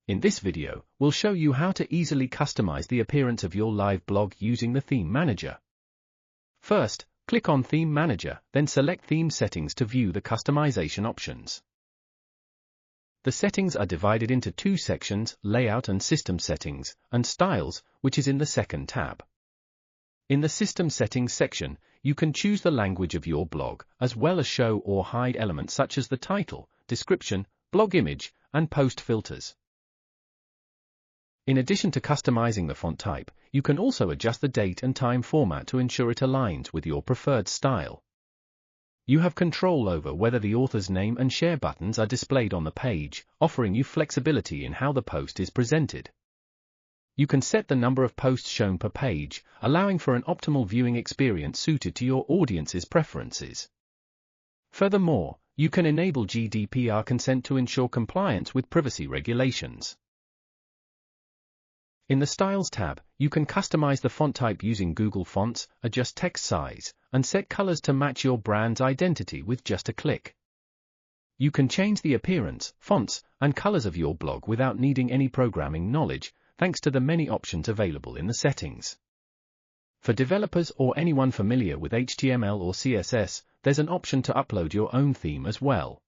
In this video, we'll show you how to easily customize the appearance of your live blog using the Theme Manager. First, click on Theme Manager, then select Theme Settings to view the customization options. The settings are divided into two sections, Layout and System Settings, and Styles, which is in the second tab. In the System Settings section, you can choose the language of your blog, as well as show or hide elements such as the title, description, blog image, and post filters. In addition to customizing the font type, you can also adjust the date and time format to ensure it aligns with your preferred style. You have control over whether the author's name and share buttons are displayed on the page, offering you flexibility in how the post is presented. You can set the number of posts shown per page, allowing for an optimal viewing experience suited to your audience's preferences. Furthermore, you can enable GDPR consent to ensure compliance with privacy regulations. In the Styles tab, you can customize the font type using Google Fonts, adjust text size, and set colors to match your brand's identity with just a click. You can change the appearance, fonts, and colors of your blog without needing any programming knowledge, thanks to the many options available in the settings. For developers or anyone familiar with HTML or CSS, there's an option to upload your own theme as well.